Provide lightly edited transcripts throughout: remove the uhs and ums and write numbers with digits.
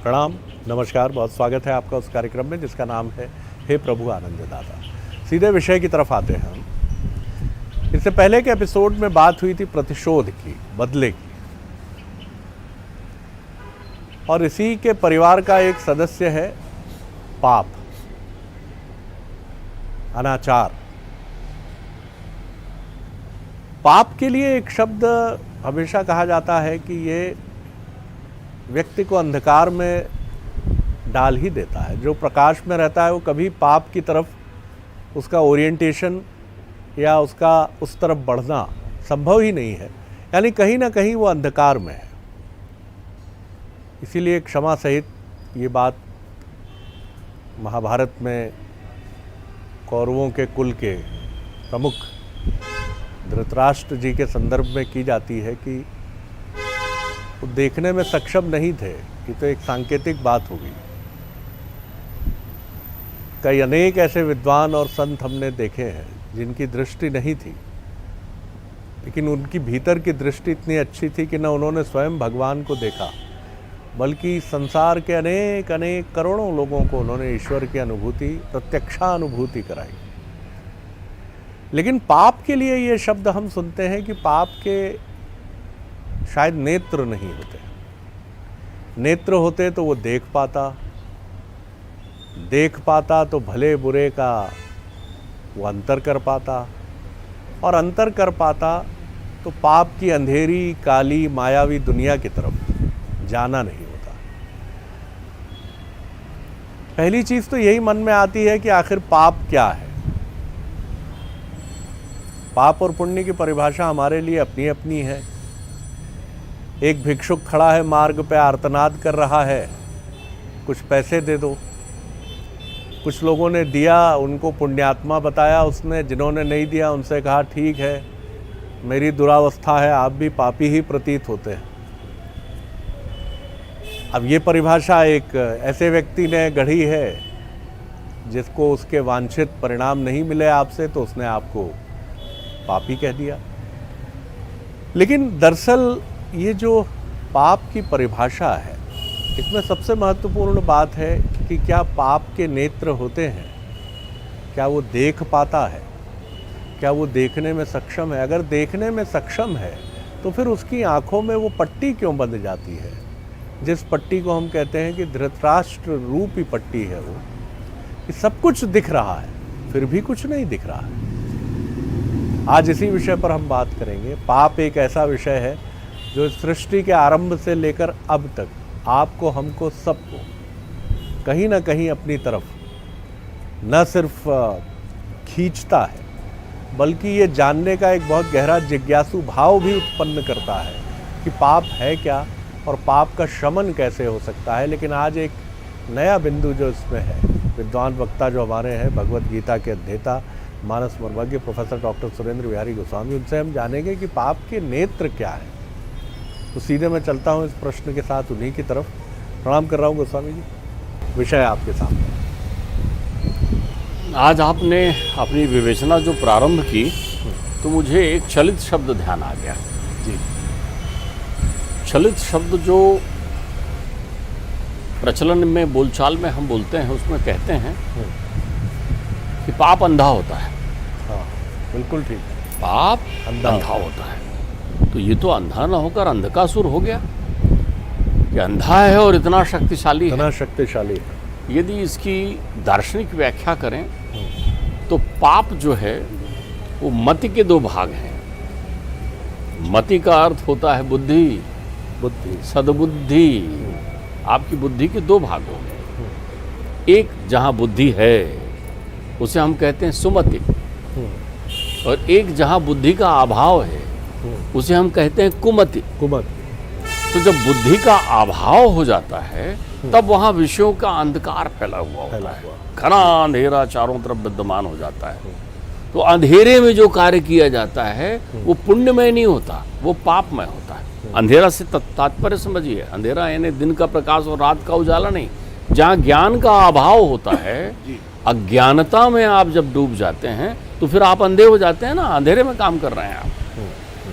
प्रणाम, नमस्कार, बहुत स्वागत है आपका उस कार्यक्रम में जिसका नाम है हे प्रभु आनंद दाता। सीधे विषय की तरफ आते हैं हम। इससे पहले के एपिसोड में बात हुई थी प्रतिशोध की, बदले की, और इसी के परिवार का एक सदस्य है पाप, अनाचार। पाप के लिए एक शब्द हमेशा कहा जाता है कि ये व्यक्ति को अंधकार में डाल ही देता है। जो प्रकाश में रहता है वो कभी पाप की तरफ उसका ओरिएंटेशन या उसका उस तरफ बढ़ना संभव ही नहीं है, यानी कहीं ना कहीं वो अंधकार में है। इसीलिए क्षमा सहित ये बात महाभारत में कौरवों के कुल के प्रमुख धृतराष्ट्र जी के संदर्भ में की जाती है कि वो देखने में सक्षम नहीं थे। ये तो एक सांकेतिक बात होगी। कई अनेक ऐसे विद्वान और संत हमने देखे हैं जिनकी दृष्टि नहीं थी, लेकिन उनकी भीतर की दृष्टि इतनी अच्छी थी कि न उन्होंने स्वयं भगवान को देखा, बल्कि संसार के अनेक अनेक करोड़ों लोगों को उन्होंने ईश्वर की अनुभूति, प्रत्यक्षानुभूति कराई। लेकिन पाप के लिए ये शब्द हम सुनते हैं कि पाप के शायद नेत्र नहीं होते। नेत्र होते तो वो देख पाता तो भले बुरे का वो अंतर कर पाता, और अंतर कर पाता तो पाप की अंधेरी काली मायावी दुनिया की तरफ जाना नहीं होता। पहली चीज तो यही मन में आती है कि आखिर पाप क्या है। पाप और पुण्य की परिभाषा हमारे लिए अपनी अपनी है। एक भिक्षुक खड़ा है मार्ग पे, आर्तनाद कर रहा है, कुछ पैसे दे दो। कुछ लोगों ने दिया, उनको पुण्यात्मा बताया उसने। जिन्होंने नहीं दिया उनसे कहा ठीक है, मेरी दुरावस्था है, आप भी पापी ही प्रतीत होते हैं। अब ये परिभाषा एक ऐसे व्यक्ति ने गढ़ी है जिसको उसके वांछित परिणाम नहीं मिले आपसे, तो उसने आपको पापी कह दिया। लेकिन दरअसल ये जो पाप की परिभाषा है, इसमें सबसे महत्वपूर्ण बात है कि क्या पाप के नेत्र होते हैं, क्या वो देख पाता है, क्या वो देखने में सक्षम है। अगर देखने में सक्षम है तो फिर उसकी आंखों में वो पट्टी क्यों बंध जाती है, जिस पट्टी को हम कहते हैं कि धृतराष्ट्र रूपी पट्टी है। वो कि सब कुछ दिख रहा है फिर भी कुछ नहीं दिख रहा है। आज इसी विषय पर हम बात करेंगे। पाप एक ऐसा विषय है जो सृष्टि के आरंभ से लेकर अब तक आपको, हमको, सबको कहीं ना कहीं अपनी तरफ न सिर्फ खींचता है, बल्कि ये जानने का एक बहुत गहरा जिज्ञासु भाव भी उत्पन्न करता है कि पाप है क्या और पाप का शमन कैसे हो सकता है। लेकिन आज एक नया बिंदु जो इसमें है, विद्वान वक्ता जो हमारे हैं, भगवत गीता के अध्येता, मानस मर्मज्ञ प्रोफेसर डॉक्टर सुरेंद्र बिहारी गोस्वामी, उनसे हम जानेंगे कि पाप के नेत्र क्या है। तो सीधे मैं चलता हूँ इस प्रश्न के साथ उन्हीं की तरफ। प्रणाम कर रहा हूँ गोस्वामी जी, विषय आपके सामने। आज आपने अपनी विवेचना जो प्रारंभ की तो मुझे एक चलित शब्द ध्यान आ गया जी। चलित शब्द जो प्रचलन में, बोलचाल में हम बोलते हैं, उसमें कहते हैं कि पाप अंधा होता है। हाँ, बिल्कुल ठीक। पाप अंधा होता है। तो ये तो अंधा ना होकर अंधकासुर हो गया कि अंधा है और इतना शक्तिशाली है। यदि इसकी दार्शनिक व्याख्या करें तो पाप जो है वो मति के दो भाग हैं। मति का अर्थ होता है बुद्धि, सद्बुद्धि। आपकी बुद्धि के दो भाग हो गए। एक जहाँ बुद्धि है उसे हम कहते हैं सुमति, और एक जहाँ बुद्धि का अभाव है उसे हम कहते हैं कुमति। तो जब बुद्धि का अभाव हो जाता है तब वहाँ विषयों का अंधकार फैला हुआ होता है, घना अंधेरा चारों तरफ विद्यमान हो जाता है। तो अंधेरे में जो कार्य किया जाता है वो पुण्यमय नहीं होता, वो पापमय होता है। अंधेरा से तात्पर्य समझिए, अंधेरा यानी दिन का प्रकाश और रात का उजाला नहीं। जहाँ ज्ञान का अभाव होता है, अज्ञानता में आप जब डूब जाते हैं तो फिर आप अंधे हो जाते हैं ना, अंधेरे में काम कर रहे हैं आप।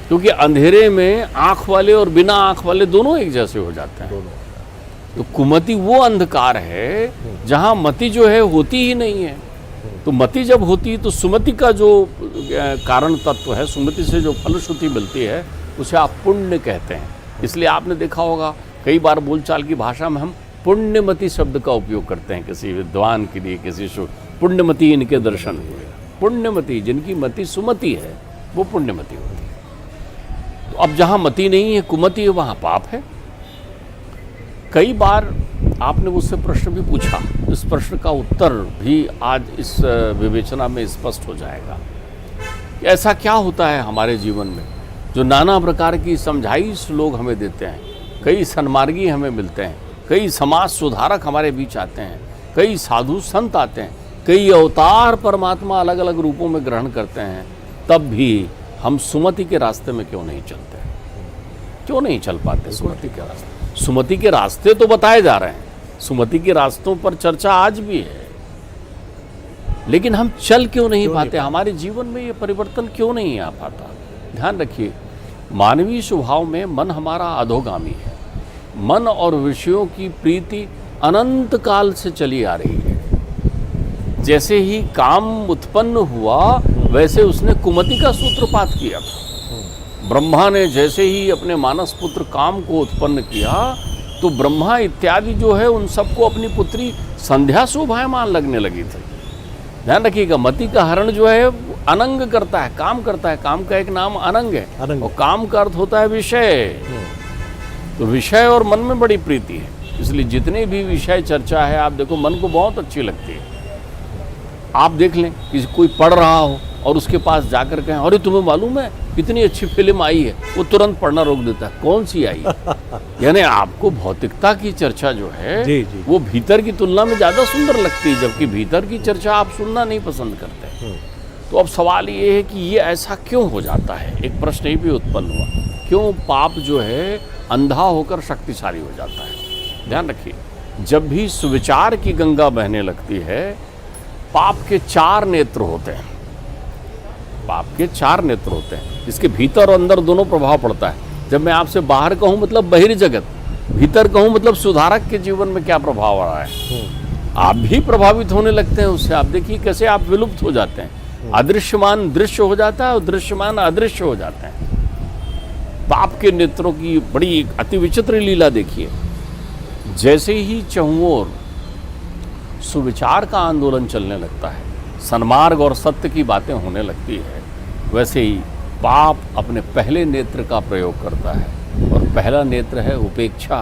क्योंकि अंधेरे में आँख वाले और बिना आँख वाले दोनों एक जैसे हो जाते हैं। तो कुमति वो अंधकार है जहाँ मति जो है होती ही नहीं है। तो मति जब होती है तो सुमति का जो कारण तत्व है, सुमति से जो फलश्रुति मिलती है उसे आप पुण्य कहते हैं। इसलिए आपने देखा होगा कई बार बोलचाल की भाषा में हम पुण्यमति शब्द का उपयोग करते हैं किसी विद्वान के लिए, किसी पुण्यमति इनके दर्शन हुए। पुण्यमति, जिनकी मति सुमति है वो पुण्यमति होती है। तो अब जहाँ मति नहीं है, कुमति है, वहाँ पाप है। कई बार आपने मुझसे प्रश्न भी पूछा, इस प्रश्न का उत्तर भी आज इस विवेचना में स्पष्ट हो जाएगा कि ऐसा क्या होता है हमारे जीवन में जो नाना प्रकार की समझाइश लोग हमें देते हैं। कई सन्मार्गी हमें मिलते हैं, कई समाज सुधारक हमारे बीच आते हैं, कई साधु संत आते हैं, कई अवतार परमात्मा अलग अलग रूपों में ग्रहण करते हैं, तब भी हम सुमति के रास्ते में क्यों नहीं चलते? क्यों नहीं चल पाते सुमति के रास्ते? सुमति के रास्ते तो बताए जा रहे हैं, सुमति के रास्तों पर चर्चा आज भी है, लेकिन हम चल क्यों नहीं पाते? हमारे जीवन में ये परिवर्तन क्यों नहीं आ पाता? ध्यान रखिए, मानवीय स्वभाव में मन हमारा अधोगामी है। मन और विषयों की प्रीति अनंत काल से चली आ रही है। जैसे ही काम उत्पन्न हुआ वैसे उसने कुमति का सूत्रपात किया था। ब्रह्मा ने जैसे ही अपने मानस पुत्र काम को उत्पन्न किया तो ब्रह्मा इत्यादि जो है उन सबको अपनी पुत्री संध्या शोभायमान लगने लगी थी। ध्यान रखिएगा, मति का हरण जो है अनंग करता है, काम करता है। काम का एक नाम अनंग है, और काम का अर्थ होता है विषय। तो विषय और मन में बड़ी प्रीति है, इसलिए जितने भी विषय चर्चा है आप देखो मन को बहुत अच्छी लगती है। आप देख लें कि कोई पढ़ रहा हो और उसके पास जाकर कहें अरे तुम्हें मालूम है कितनी अच्छी फिल्म आई है, वो तुरंत पढ़ना रोक देता है, कौन सी आई? यानी आपको भौतिकता की चर्चा जो है जी, जी। वो भीतर की तुलना में ज़्यादा सुंदर लगती है, जबकि भीतर की चर्चा आप सुनना नहीं पसंद करते। तो अब सवाल ये है कि ये ऐसा क्यों हो जाता है? एक प्रश्न ये भी उत्पन्न हुआ, क्यों पाप जो है अंधा होकर शक्तिशाली हो जाता है? ध्यान रखिए, जब भी सुविचार की गंगा बहने लगती है, पाप के 4 नेत्र होते हैं। पाप के 4 नेत्र होते हैं, इसके भीतर और अंदर दोनों प्रभाव पड़ता है। जब मैं आपसे बाहर कहूँ मतलब बहिर्जगत, भीतर कहूँ मतलब सुधारक के जीवन में क्या प्रभाव आ रहा है, आप भी प्रभावित होने लगते हैं उससे। आप देखिए कैसे आप विलुप्त हो जाते हैं, अदृश्यमान दृश्य हो जाता है और दृश्यमान अदृश्य हो जाते हैं। पाप के नेत्रों की बड़ी अति विचित्र लीला देखिए, जैसे ही चहुओर सुविचार का आंदोलन चलने लगता है, सन्मार्ग और सत्य की बातें होने लगती है, वैसे ही पाप अपने पहले नेत्र का प्रयोग करता है, और पहला नेत्र है उपेक्षा।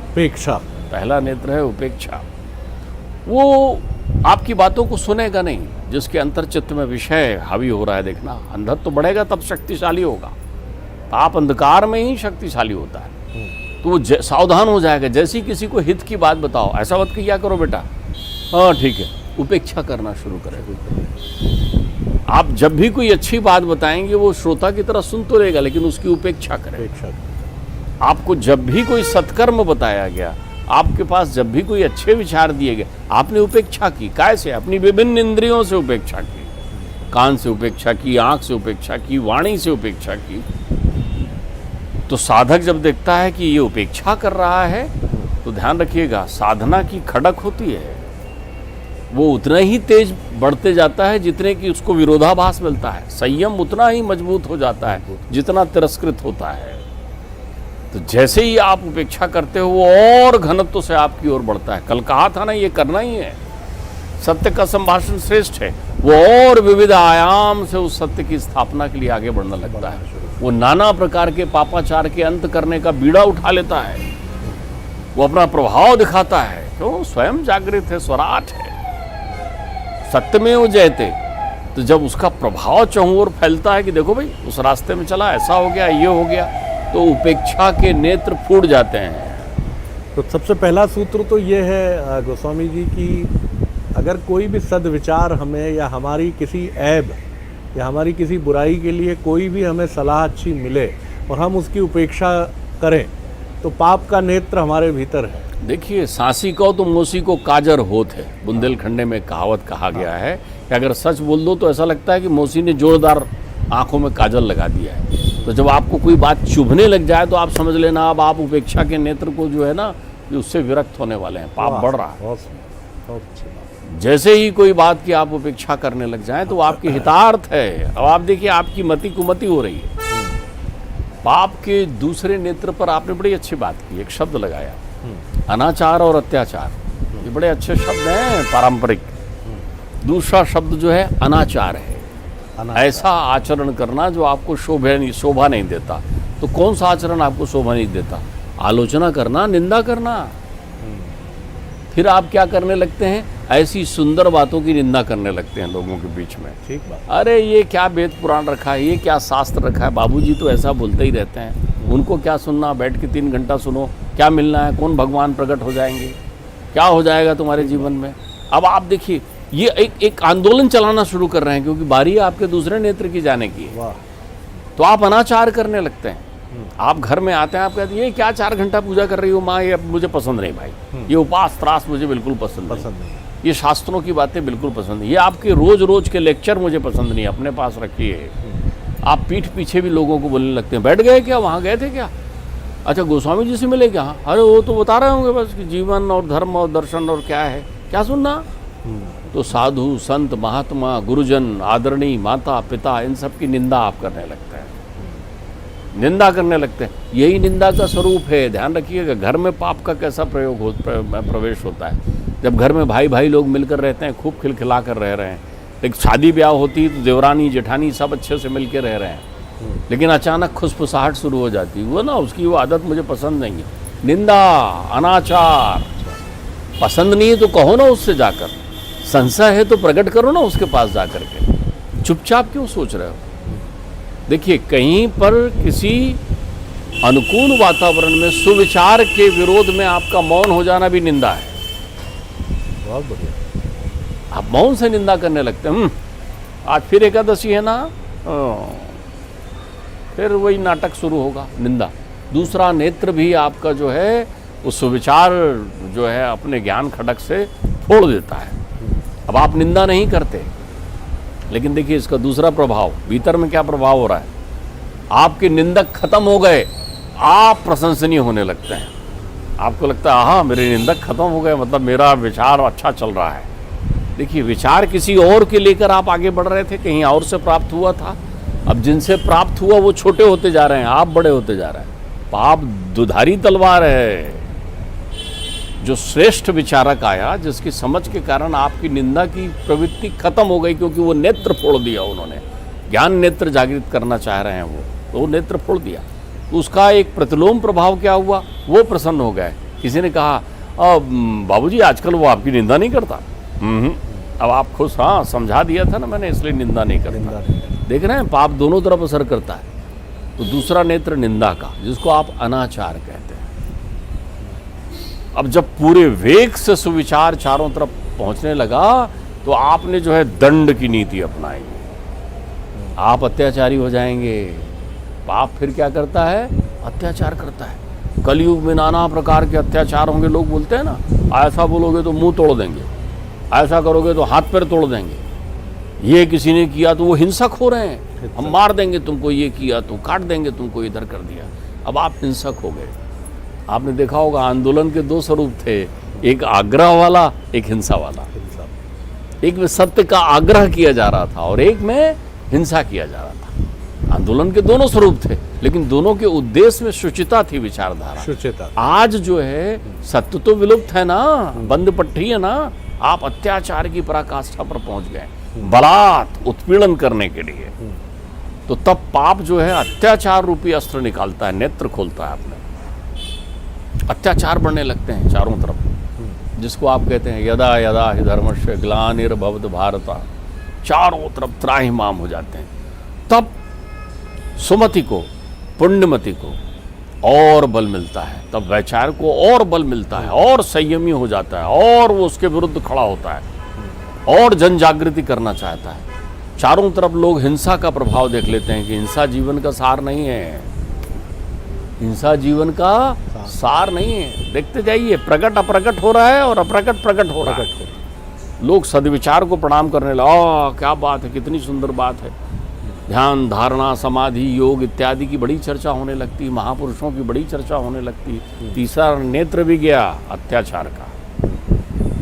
उपेक्षा, पहला नेत्र है उपेक्षा। वो आपकी बातों को सुनेगा नहीं, जिसके अंतर चित्त में विषय हावी हो रहा है। देखना, अंधत्व तो बढ़ेगा तब शक्तिशाली होगा। पाप अंधकार में ही शक्तिशाली होता है। तो वो सावधान हो जाएगा। जैसे ही किसी को हित की बात बताओ, ऐसा मत किया करो बेटा, हाँ ठीक है, उपेक्षा करना शुरू करेगा। आप जब भी कोई अच्छी बात बताएंगे वो श्रोता की तरह सुन तो लेगा, लेकिन उसकी उपेक्षा करेगा। आपको जब भी कोई सत्कर्म बताया गया, आपके पास जब भी कोई अच्छे विचार दिए गए, आपने उपेक्षा की। कैसे? अपनी विभिन्न इंद्रियों से उपेक्षा की, कान से उपेक्षा की, आंख से उपेक्षा की, वाणी से उपेक्षा की। तो साधक जब देखता है कि ये उपेक्षा कर रहा है, तो ध्यान रखिएगा, साधना की खड़क होती है, वो उतना ही तेज बढ़ते जाता है जितने कि उसको विरोधाभास मिलता है। संयम उतना ही मजबूत हो जाता है जितना तिरस्कृत होता है। तो जैसे ही आप उपेक्षा करते हो, वो और घनत्व से आपकी ओर बढ़ता है। कल कहा था ना, ये करना ही है। सत्य का संभाषण श्रेष्ठ है। वो और विविध आयाम से उस सत्य की स्थापना के लिए आगे बढ़ने लगता है। वो नाना प्रकार के पापाचार के अंत करने का बीड़ा उठा लेता है। वो अपना प्रभाव दिखाता है, क्यों? स्वयं जागृत है, स्वराट है, सत्य में वो जयते। तो जब उसका प्रभाव चहुं ओर फैलता है कि देखो भाई उस रास्ते में चला, ऐसा हो गया, ये हो गया, तो उपेक्षा के नेत्र फूट जाते हैं। तो सबसे पहला सूत्र तो ये है गोस्वामी जी कि अगर कोई भी सद्विचार हमें, या हमारी किसी ऐब या हमारी किसी बुराई के लिए कोई भी हमें सलाह अच्छी मिले और हम उसकी उपेक्षा करें, तो पाप का नेत्र हमारे भीतर है। देखिए, सांसी को तो मोसी को काजर होत है, बुंदेलखंडे में कहावत कहा गया है कि अगर सच बोल दो तो ऐसा लगता है कि मोसी ने जोरदार आंखों में काजल लगा दिया है। तो जब आपको कोई बात चुभने लग जाए तो आप समझ लेना अब आप उपेक्षा के नेत्र को जो है ना कि उससे विरक्त होने वाले हैं, पाप वाह, बढ़ रहा है। बहुत बहुत अच्छी बात। जैसे ही कोई बात की आप उपेक्षा करने लग जाएं तो आपकी हितार्थ है। अब आप देखिए आपकी मति कुमति हो रही है। पाप के दूसरे नेत्र पर आपने बड़ी अच्छी बात की, एक शब्द लगाया, अनाचार और अत्याचार। ये बड़े अच्छे शब्द हैं पारंपरिक। दूसरा शब्द जो है अनाचार है, ऐसा आचरण करना जो आपको शोभा नहीं देता। तो कौन सा आचरण आपको शोभा नहीं देता? आलोचना करना, निंदा करना। फिर आप क्या करने लगते हैं? ऐसी सुंदर बातों की निंदा करने लगते हैं लोगों के बीच में। ठीक बात। अरे ये क्या वेद पुराण रखा है, ये क्या शास्त्र रखा है, बाबूजी तो ऐसा बोलते ही रहते हैं, उनको क्या सुनना, बैठ के 3 घंटा सुनो, क्या मिलना है, कौन भगवान प्रकट हो जाएंगे, क्या हो जाएगा तुम्हारे जीवन में। अब आप देखिए ये एक आंदोलन चलाना शुरू कर रहे हैं, क्योंकि बारी है आपके दूसरे नेत्र की जाने की। वाह। तो आप अनाचार करने लगते हैं। आप घर में आते हैं, आप कहते हैं ये क्या 4 घंटा पूजा कर रही हो माँ, ये मुझे पसंद नहीं भाई, ये उपास त्रास मुझे बिल्कुल पसंद नहीं, ये शास्त्रों की बातें बिल्कुल पसंद नहीं, ये आपके रोज रोज के लेक्चर मुझे पसंद नहीं, अपने पास रखिए। आप पीठ पीछे भी लोगों को बोलने लगते हैं, बैठ गए क्या, वहाँ गए थे क्या, अच्छा गोस्वामी जी से मिले क्या, अरे वो तो बता रहे होंगे बस कि जीवन और धर्म और दर्शन और क्या है, क्या सुनना। तो साधु संत महात्मा गुरुजन आदरणीय माता पिता इन सब की निंदा आप करने लगते हैं, निंदा करने लगते हैं। यही निंदा का स्वरूप है। ध्यान रखिएगा घर में पाप का कैसा प्रवेश होता है। जब घर में भाई भाई लोग मिलकर रहते हैं, खूब खिलखिला कर रह रहे हैं, एक शादी ब्याह होती है तो देवरानी जेठानी सब अच्छे से मिल के रह रहे हैं, लेकिन अचानक खुसफुसाहट शुरू हो जाती है, वो ना उसकी वो आदत मुझे पसंद नहीं है। निंदा अनाचार पसंद नहीं है तो कहो ना उससे जाकर, संशय है तो प्रकट करो ना उसके पास जाकर के, चुपचाप क्यों सोच रहे हो। देखिए कहीं पर किसी अनुकूल वातावरण में सुविचार के विरोध में आपका मौन हो जाना भी निंदा है। बहुत बढ़िया। आप मौन से निंदा करने लगते हैं। आज फिर एकादशी है ना, फिर वही नाटक शुरू होगा, निंदा। दूसरा नेत्र भी आपका जो है उस सुविचार जो है अपने ज्ञान खडक से फोड़ देता है। अब आप निंदा नहीं करते, लेकिन देखिए इसका दूसरा प्रभाव भीतर में क्या प्रभाव हो रहा है। आपके निंदक खत्म हो गए, आप प्रशंसनीय होने लगते हैं। आपको लगता है हाँ मेरे निंदक खत्म हो गए, मतलब मेरा विचार अच्छा चल रहा है। देखिए विचार किसी और के लेकर आप आगे बढ़ रहे थे, कहीं और से प्राप्त हुआ था। अब जिनसे प्राप्त हुआ वो छोटे होते जा रहे हैं, आप बड़े होते जा रहे हैं। पाप दुधारी तलवार है। जो श्रेष्ठ विचारक आया, जिसकी समझ के कारण आपकी निंदा की प्रवृत्ति खत्म हो गई, क्योंकि वो नेत्र फोड़ दिया उन्होंने, ज्ञान नेत्र जागृत करना चाह रहे हैं वो नेत्र फोड़ दिया। उसका एक प्रतिलोम प्रभाव क्या हुआ, वो प्रसन्न हो गए। किसी ने कहा बाबूजी आजकल वो आपकी निंदा नहीं करता। अब आप खुश, हाँ समझा दिया था ना मैंने, इसलिए निंदा नहीं करता। देख रहे हैं पाप दोनों तरफ असर करता है। तो दूसरा नेत्र निंदा का, जिसको आप अनाचार कहते हैं। अब जब पूरे वेग से सुविचार चारों तरफ पहुंचने लगा तो आपने जो है दंड की नीति अपनाई, आप अत्याचारी हो जाएंगे। पाप फिर क्या करता है, अत्याचार करता है। कलयुग में नाना प्रकार के अत्याचार होंगे। लोग बोलते हैं ना, ऐसा बोलोगे तो मुंह तोड़ देंगे, ऐसा करोगे तो हाथ पैर तोड़ देंगे, ये किसी ने किया तो वो हिंसक हो रहे हैं, हम मार देंगे तुमको, ये किया तो काट देंगे तुमको, इधर कर दिया। अब आप हिंसक हो गए। आपने देखा होगा आंदोलन के 2 स्वरूप थे, एक आग्रह वाला, एक हिंसा वाला। एक में सत्य का आग्रह किया जा रहा था और एक में हिंसा किया जा रहा था। आंदोलन के दोनों स्वरूप थे, लेकिन दोनों के उद्देश्य में शुचिता थी, विचारधारा शुचिता। आज जो है सत्य तो विलुप्त है ना, बंद पट्टी है ना, आप अत्याचार की पराकाष्ठा पर पहुंच गए, बलात् उत्पीड़न करने के लिए। तो तब पाप जो है अत्याचार रूपी अस्त्र निकालता है, नेत्र खोलता है अपने, अत्याचार बढ़ने लगते हैं चारों तरफ, जिसको आप कहते हैं यदा यदा हि धर्मस्य ग्लानिर्भवत भारत, चारों तरफ त्राहिमाम हो जाते हैं। तब सुमति को, पुण्यमति को और बल मिलता है, तब वैचार को और बल मिलता है, और संयमी हो जाता है, और वो उसके विरुद्ध खड़ा होता है, और जन जागृति करना चाहता है। चारों तरफ लोग हिंसा का प्रभाव देख लेते हैं कि हिंसा जीवन का सार नहीं है, हिंसा जीवन का सार नहीं है। देखते जाइए, प्रकट अप्रकट हो रहा है और अप्रकट प्रकट हो रहा है। लोग सदविचार को प्रणाम करने लगे, क्या बात है, कितनी सुंदर बात है। ध्यान, धारणा, समाधि, योग इत्यादि की बड़ी चर्चा होने लगती, महापुरुषों की बड़ी चर्चा होने लगती। तीसरा नेत्र भी गया अत्याचार का।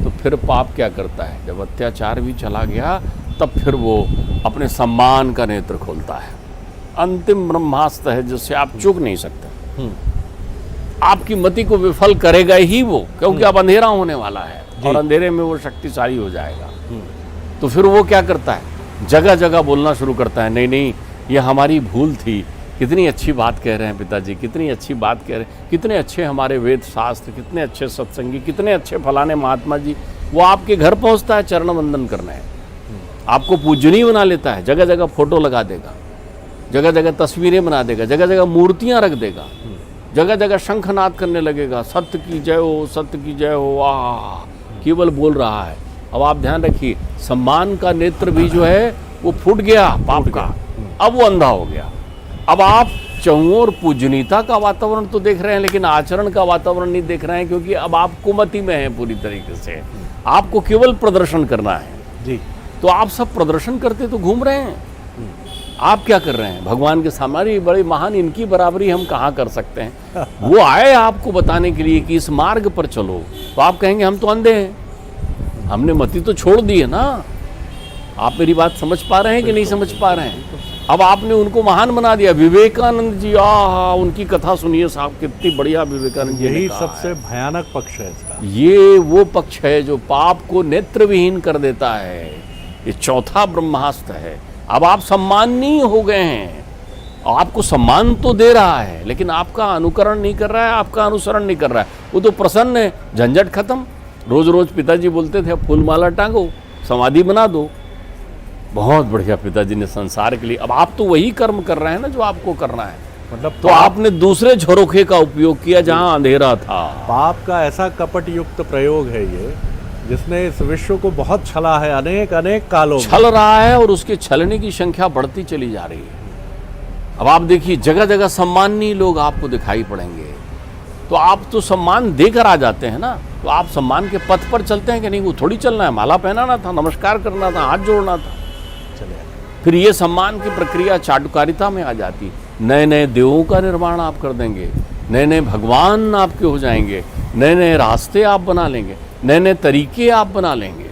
तो फिर पाप क्या करता है, जब अत्याचार भी चला गया तब फिर वो अपने सम्मान का नेत्र खोलता है। अंतिम ब्रह्मास्त्र है जिससे आप चूक नहीं सकते। आपकी मति को विफल करेगा ही वो, क्योंकि अब अंधेरा होने वाला है और अंधेरे में वो शक्तिशाली हो जाएगा। तो फिर वो क्या करता है, जगह जगह बोलना शुरू करता है, नहीं नहीं ये हमारी भूल थी, कितनी अच्छी बात कह रहे हैं पिताजी, कितनी अच्छी बात कह रहे हैं, कितने अच्छे हमारे वेद शास्त्र, कितने अच्छे सत्संगी, कितने अच्छे फलाने महात्मा जी। वो आपके घर पहुंचता है चरण वंदन करने, आपको पूजनीय बना लेता है, जगह जगह फोटो लगा देगा, जगह जगह तस्वीरें बना देगा, जगह जगह मूर्तियां रख देगा, जगह जगह शंखनाद करने लगेगा, सत्य की जय हो, सत्य की जय हो, वाह, केवल बोल रहा है। अब आप ध्यान रखिए, सम्मान का नेत्र भी जो है वो फूट गया पाप का, अब वो अंधा हो गया। अब आप चहुओर पूजनीयता का वातावरण तो देख रहे हैं, लेकिन आचरण का वातावरण नहीं देख रहे हैं, क्योंकि अब आप कुमति में हैं पूरी तरीके से। आपको केवल प्रदर्शन करना है जी। तो आप सब प्रदर्शन करते तो घूम रहे हैं, आप क्या कर रहे हैं भगवान के सामने? बड़े महान, इनकी बराबरी हम कहाँ कर सकते हैं। वो आए आपको बताने के लिए कि इस मार्ग पर चलो, तो आप कहेंगे हम तो अंधे हैं, हमने मति तो छोड़ दी है ना। आप मेरी बात समझ पा रहे हैं कि नहीं समझ पा रहे हैं? अब आपने उनको महान बना दिया। विवेकानंद जी, आहा, उनकी कथा सुनिए साहब, कितनी बढ़िया विवेकानंद जी ने यही कहा सबसे है। भयानक पक्ष है इसका। ये वो पक्ष है जो पाप को नेत्रविहीन कर देता है। ये चौथा ब्रह्मास्त्र है। अब आप सम्माननीय हो गए हैं, आपको सम्मान तो दे रहा है, लेकिन आपका अनुकरण नहीं कर रहा है, आपका अनुसरण नहीं कर रहा है। वो तो प्रसन्न है, झंझट खत्म। रोज रोज पिताजी बोलते थे फूलमाला टांगो, समाधि बना दो, बहुत बढ़िया पिताजी ने संसार के लिए। अब आप तो वही कर्म कर रहे हैं ना जो आपको करना है, मतलब तो आपने दूसरे झरोखे का उपयोग किया जहां अंधेरा था। पाप का ऐसा कपट युक्त प्रयोग है ये, जिसने इस विश्व को बहुत छला है अनेक अनेक कालों में। छल रहा है और उसके छलने की संख्या बढ़ती चली जा रही है। अब आप देखिए, जगह जगह सम्माननीय लोग आपको दिखाई पड़ेंगे, तो आप तो सम्मान देकर आ जाते हैं ना, तो आप सम्मान के पथ पर चलते हैं कि नहीं? वो थोड़ी चलना है, माला पहनाना था, नमस्कार करना था, हाथ जोड़ना था। चले फिर ये सम्मान की प्रक्रिया चाटुकारिता में आ जाती। नए नए देवों का निर्माण आप कर देंगे, नए नए भगवान आपके हो जाएंगे, नए नए रास्ते आप बना लेंगे, नए नए तरीके आप बना लेंगे,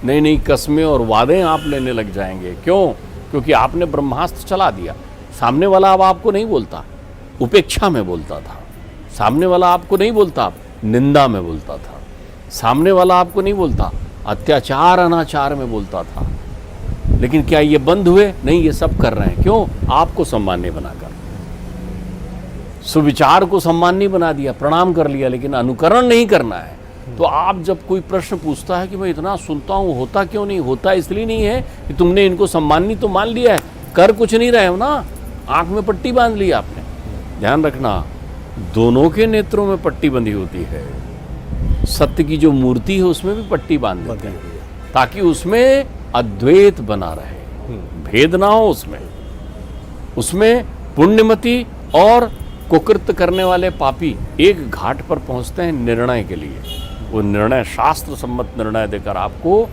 नई नई कस्में और वादे आप लेने लग जाएंगे। क्यों? क्योंकि आपने ब्रह्मास्त्र चला दिया। सामने वाला अब आपको नहीं बोलता, उपेक्षा में बोलता था। सामने वाला आपको नहीं बोलता, निंदा में बोलता था। सामने वाला आपको नहीं बोलता, अत्याचार अनाचार में बोलता था। लेकिन क्या ये बंद हुए? नहीं, ये सब कर रहे हैं। क्यों? आपको सम्मान्य बनाकर, सुविचार को सम्मान्य बना दिया, प्रणाम कर लिया, लेकिन अनुकरण नहीं करना है। तो आप जब कोई प्रश्न पूछता है कि मैं इतना सुनता हूँ, होता क्यों नहीं? होता इसलिए नहीं है कि तुमने इनको सम्मान्य तो मान लिया है, कर कुछ नहीं रहे हो ना, आंख में पट्टी बांध ली आपने। ध्यान रखना, दोनों के नेत्रों में पट्टी बंधी होती है। सत्य की जो मूर्ति है उसमें भी पट्टी बांध देते हैं, ताकि उसमें अद्वैत बना रहे, भेद ना हो उसमें। उसमें पुण्यमती और कुकृत करने वाले पापी एक घाट पर पहुंचते हैं निर्णय के लिए। वो निर्णय शास्त्र सम्मत निर्णय देकर आपको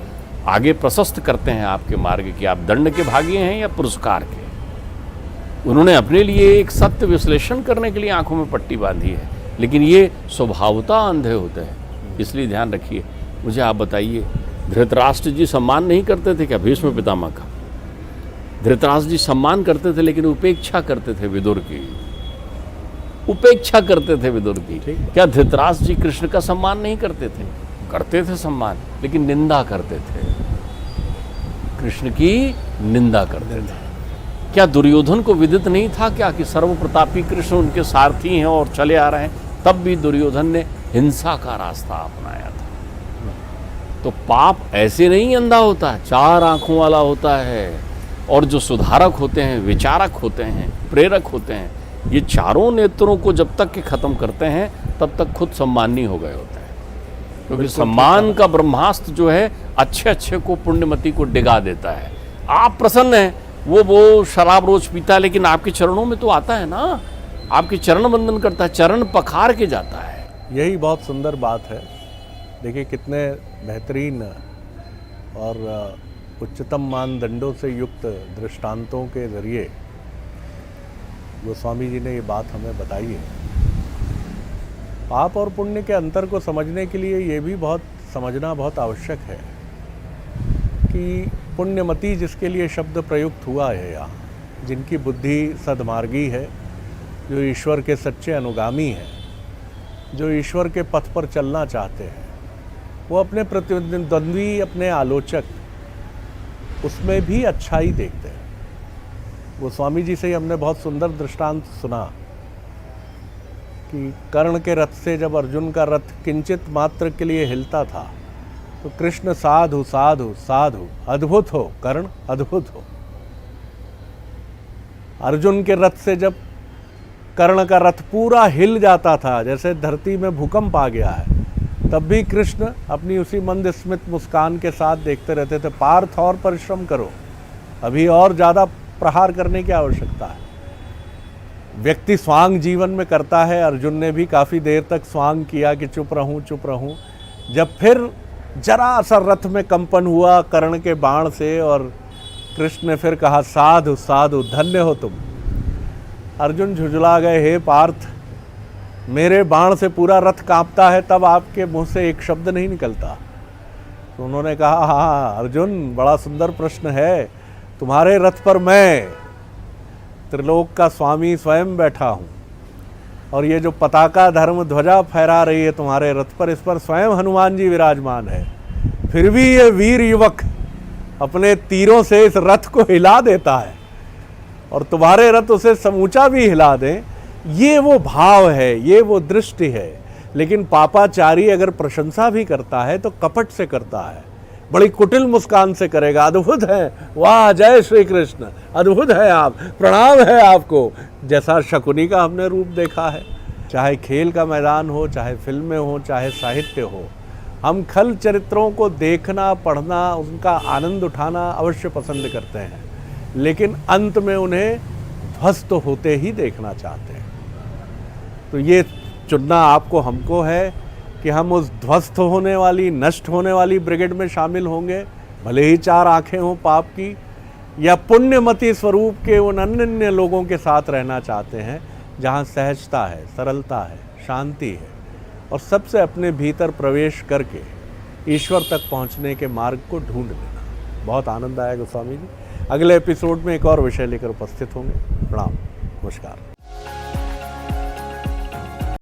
आगे प्रशस्त करते हैं आपके मार्ग की। आप दंड के भागी हैं या पुरस्कार के। उन्होंने अपने लिए एक सत्य विश्लेषण करने के लिए आंखों में पट्टी बांधी है, लेकिन ये स्वभावतः अंधे होते हैं। इसलिए ध्यान रखिए। मुझे आप बताइए, धृतराष्ट्र जी सम्मान नहीं करते थे क्या भीष्म पितामह का? धृतराष्ट्र जी सम्मान करते थे, लेकिन उपेक्षा करते थे विदुर की, उपेक्षा करते थे विदुर की। क्या धृतराष्ट्र जी कृष्ण का सम्मान नहीं करते थे? करते थे सम्मान, लेकिन निंदा करते थे, कृष्ण की निंदा करते थे। क्या दुर्योधन को विदित नहीं था क्या कि सर्वप्रतापी कृष्ण उनके सारथी हैं और चले आ रहे हैं? तब भी दुर्योधन ने हिंसा का रास्ता अपनाया था। तो पाप ऐसे नहीं अंधा होता, चार आंखों वाला होता है। और जो सुधारक होते हैं, विचारक होते हैं, प्रेरक होते हैं, ये चारों नेत्रों को जब तक कि खत्म करते हैं तब तक खुद सम्मानी हो गए होते हैं। क्योंकि सम्मान का ब्रह्मास्त्र जो है अच्छे अच्छे को, पुण्यमती को डिगा देता है। आप प्रसन्न हैं, वो शराब रोज पीता है, लेकिन आपके चरणों में तो आता है ना, आपके चरण वंदन करता है, चरण पखार के जाता है। यही बहुत सुंदर बात है। देखिए कितने बेहतरीन और उच्चतम मानदंडों से युक्त दृष्टांतों के जरिए गोस्वामी जी ने ये बात हमें बताई है। पाप और पुण्य के अंतर को समझने के लिए ये भी समझना बहुत आवश्यक है कि पुण्यमती जिसके लिए शब्द प्रयुक्त हुआ है यहाँ, जिनकी बुद्धि सद्मार्गी है, जो ईश्वर के सच्चे अनुगामी हैं, जो ईश्वर के पथ पर चलना चाहते हैं, वो अपने प्रतिद्वंद्वी, अपने आलोचक, उसमें भी अच्छाई देखते हैं। गोस्वामी जी से ही हमने बहुत सुंदर दृष्टांत सुना कि कर्ण के रथ से जब अर्जुन का रथ किंचित मात्र के लिए हिलता था तो कृष्ण साधु साधु साधु, अद्भुत हो कर्ण, अद्भुत हो। अर्जुन के रथ से जब कर्ण का रथ पूरा हिल जाता था, जैसे धरती में भूकंप आ गया है, तब भी कृष्ण अपनी उसी मंद स्मित मुस्कान के साथ देखते रहते थे। पार्थ और परिश्रम करो, अभी और ज़्यादा प्रहार करने की आवश्यकता है। व्यक्ति स्वांग जीवन में करता है, अर्जुन ने भी काफ़ी देर तक स्वांग किया कि चुप रहूं चुप रहूं। जब फिर जरा सा रथ में कंपन हुआ कर्ण के बाण से और कृष्ण ने फिर कहा साधु साधु, धन्य हो तुम। अर्जुन झुंझला गए, हे पार्थ, मेरे बाण से पूरा रथ कांपता है, तब आपके मुंह से एक शब्द नहीं निकलता। तो उन्होंने कहा, हाँ अर्जुन, बड़ा सुंदर प्रश्न है, तुम्हारे रथ पर मैं त्रिलोक का स्वामी स्वयं बैठा हूँ, और ये जो पताका धर्म ध्वजा फहरा रही है तुम्हारे रथ पर, इस पर स्वयं हनुमान जी विराजमान है। फिर भी ये वीर युवक अपने तीरों से इस रथ को हिला देता है, और तुम्हारे रथ उसे समूचा भी हिला दें। ये वो भाव है, ये वो दृष्टि है। लेकिन पापाचारी अगर प्रशंसा भी करता है तो कपट से करता है, बड़ी कुटिल मुस्कान से करेगा। अद्भुत है, वाह, जय श्री कृष्ण, अद्भुत है आप, प्रणाम है आपको, जैसा शकुनी का हमने रूप देखा है। चाहे खेल का मैदान हो, चाहे फिल्में हो, चाहे साहित्य हो, हम खल चरित्रों को देखना, पढ़ना, उनका आनंद उठाना अवश्य पसंद करते हैं, लेकिन अंत में उन्हें ध्वस्त होते ही देखना चाहते हैं। तो ये चुनना आपको हमको है कि हम उस ध्वस्त होने वाली, नष्ट होने वाली ब्रिगेड में शामिल होंगे, भले ही 4 आंखें हों पाप की, या पुण्यमती स्वरूप के उन अनन्य लोगों के साथ रहना चाहते हैं जहाँ सहजता है, सरलता है, शांति है, और सबसे अपने भीतर प्रवेश करके ईश्वर तक पहुँचने के मार्ग को ढूंढ लेना। बहुत आनंद आया गोस्वामी जी। अगले एपिसोड में एक और विषय लेकर उपस्थित होंगे। प्रणाम, नमस्कार।